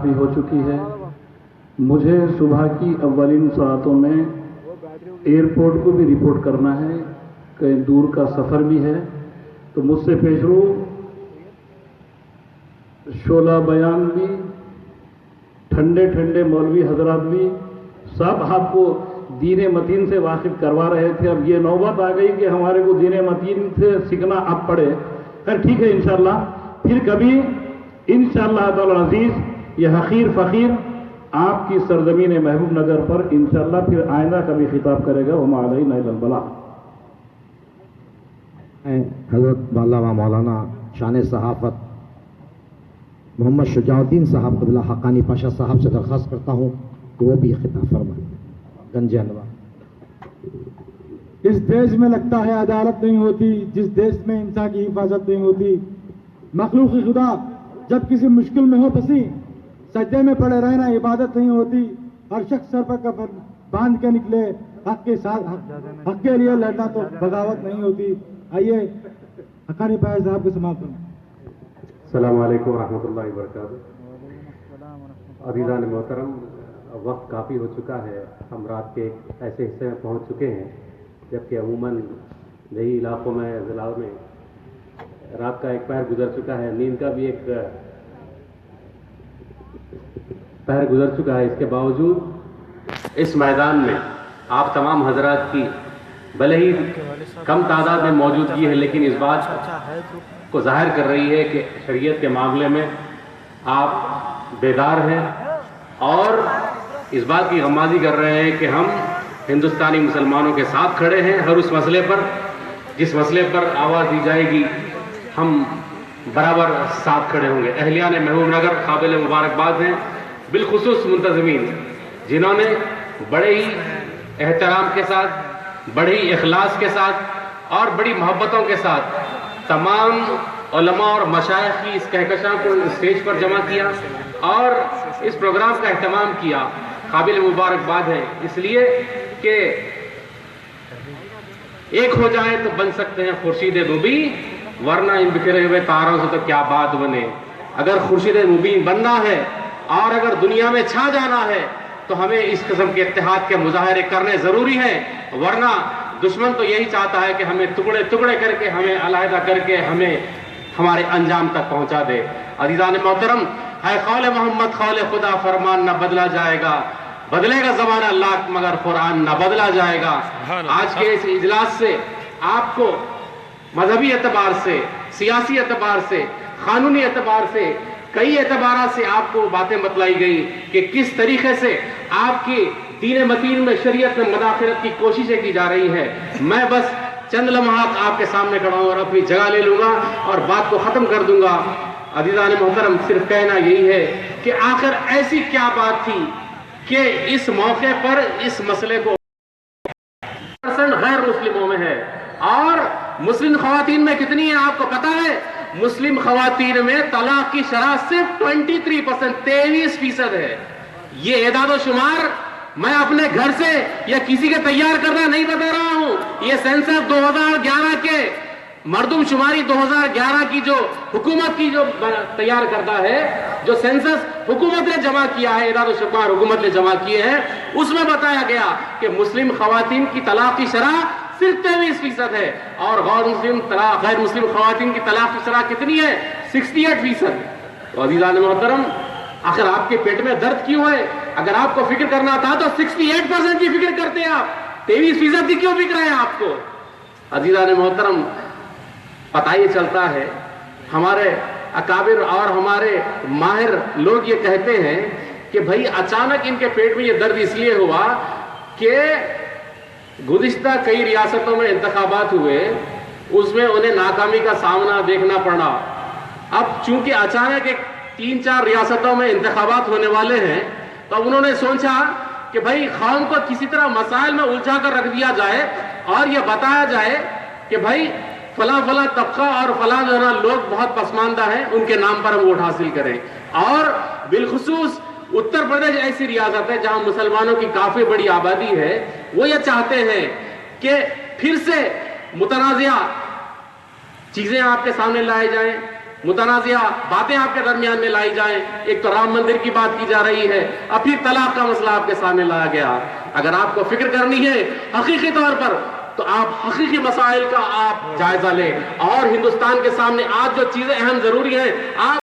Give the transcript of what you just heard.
भी हो चुकी है। मुझे सुबह की अव्वलीन सातों में एयरपोर्ट को भी रिपोर्ट करना है, कहीं दूर का सफ़र भी है, तो मुझसे पेशरो शोला बयान भी, ठंडे ठंडे मौलवी हजरात भी सब आपको दीन मतीन से वाकिफ करवा रहे थे। अब ये नौबत आ गई कि हमारे को दीन मतीन से सीखना अब पड़े। खैर ठीक है, इंशाअल्लाह फिर कभी इंशाअल्लाह ताला अजीज ये हकीर फ़कीर आपकी सरजमीन महबूब नगर पर इंशाअल्लाह फिर आइंदा कभी खिताब करेगा। वमा अलैना इल्लल बलाग। हज़रत बाल्लामा मौलाना शान सहाफ़त मोहम्मद शुजाउद्दीन साहब क़िबला हक़ानी पाशा साहब से दरख्वास्त करता हूँ कि वो भी खिताब फरमाएं। गंज अनवा। इस देश में लगता है अदालत नहीं होती, जिस देश में इंसान की हिफाजत नहीं होती। मखलूक खुदा जब किसी मुश्किल में हो फंसी, सजदे में पड़े रहना इबादत नहीं होती। हर शख्स सर पर कफन बांध के निकले, हक के साथ हक के लिए लड़ना तो बगावत नहीं होती। आइए हक़ानी पाशा साहब को समाप्त करें। अस्सलामु अलैकुम रहमतुल्लाहि व बरकातहू। अज़ीज़ान मोहतरम, वक्त काफ़ी हो चुका है। हम रात के एक ऐसे हिस्से में पहुंच चुके हैं जबकि अमूमन यही इलाकों में ज़िलों में रात का एक पहर गुजर चुका है, नींद का भी एक पहर गुजर चुका है। इसके बावजूद इस मैदान में आप तमाम हजरात की भले ही कम तादाद में मौजूदगी है, लेकिन इस बात को जाहिर कर रही है कि शरीयत के मामले में आप बेदार हैं और इस बात की गमाज़ी कर रहे हैं कि हम हिंदुस्तानी मुसलमानों के साथ खड़े हैं। हर उस मसले पर जिस मसले पर आवाज़ दी जाएगी हम बराबर साथ खड़े होंगे। अहलियान महबूब नगर काबिल मुबारकबाद हैं, बिलखुसूस मुंतज़मीन जिन्होंने बड़े ही एहतराम के साथ, बड़े ही इखलास के साथ और बड़ी मोहब्बतों के साथ तमाम उलमा और मशाइख की इस कहकशां को स्टेज पर जमा किया और इस प्रोग्राम का एहतमाम किया। काबिल मुबारकबाद है, इसलिए कि एक हो जाए तो बन सकते हैं खुर्शीद मुबी, वरना इन बिखरे हुए तारों से तो क्या बात बने। अगर खुर्शीद मुबीन बनना है और अगर दुनिया में छा जाना है तो हमें इस किस्म के इत्तेहाद के मुजाहरे करने ज़रूरी हैं, वरना दुश्मन तो यही चाहता है कि हमें टुकड़े टुकड़े करके, हमें अलहदा करके हमें हमारे अंजाम तक पहुंचा दे। अज़ीज़ान मोहतरम, है कौल मोहम्मद कौल खुदा, फरमान न बदला जाएगा, बदलेगा ज़माना लाख मगर कुरान न बदला जाएगा। आज के इस इजलास से आपको मजहबी एतबार से, सियासी एतबार से, कानूनी एतबार से, कई एतबार से आपको बातें बतलाई गई कि किस तरीके से आपकी दीन मतीन में, शरीयत में मदाखलत की कोशिशें की जा रही है। मैं बस चंद लम्हात आपके सामने खड़ा हूं और अपनी जगह ले लूंगा और बात को खत्म कर दूंगा। अज़ीज़ान मोहतरम, सिर्फ कहना यही है कि आखिर ऐसी क्या बात थी कि इस मौके पर इस मसले को गैर मुस्लिमों में है और मुस्लिम खवातीन में कितनी है आपको पता है? मुस्लिम खवातीन में तलाक की शरह सिर्फ 23%, 23% है। ये एदाद शुमार मैं अपने घर से या किसी के तैयार करना नहीं बता रहा हूं। ये सेंसस 2011 के मर्दम शुमारी 2011 की जो हुकूमत की जो तैयार करता है, जो सेंसस हुकूमत ने जमा किया है, एदाद शुमार हुकूमत ने जमा किए हैं, उसमें बताया गया कि मुस्लिम खवातीन की तलाक की शरह सिर्फ 23% है और गैर मुस्लिम खवातीन की तलाक की शरह कितनी है? 68%। तो अज़ीज़ान मोहतरम, आखिर आपके पेट में दर्द क्यों है? अगर आपको फिक्र करना था तो 68% की फिक्र करते आप, 23% की क्यों फिक्र है आपको? अज़ीज़ान मोहतरम, पता ही चलता है, हमारे अकाबिर और हमारे माहिर लोग ये कहते हैं कि भाई अचानक इनके पेट में ये दर्द इसलिए हुआ कि गुज़िश्ता कई रियासतों में इंतखाबात हुए, उसमें उन्हें नाकामी का सामना देखना पड़ा। अब चूंकि अचानक एक 3-4 रियासतों में इंतखाबात होने वाले हैं, तो उन्होंने सोचा कि भाई कौम को किसी तरह मसाइल में उलझा कर रख दिया जाए और यह बताया जाए कि भाई फला फला तबका और फला जो है लोग बहुत पसमानदा हैं, उनके नाम पर हम वोट हासिल करें। और बिलखुसूस उत्तर प्रदेश ऐसी रियासत है जहां मुसलमानों की काफी बड़ी आबादी है, वो ये चाहते हैं कि फिर से मुतनाज़िया चीजें आपके सामने लाई जाएं, متنازعہ باتیں آپ کے درمیان میں لائی جائیں. ایک تو رام مندر کی بات کی جا رہی ہے, اب پھر طلاق کا مسئلہ آپ کے سامنے لایا گیا. اگر آپ کو فکر کرنی ہے حقیقی طور پر تو آپ حقیقی مسائل کا آپ جائزہ لیں, اور ہندوستان کے سامنے آج جو چیزیں اہم ضروری ہیں آپ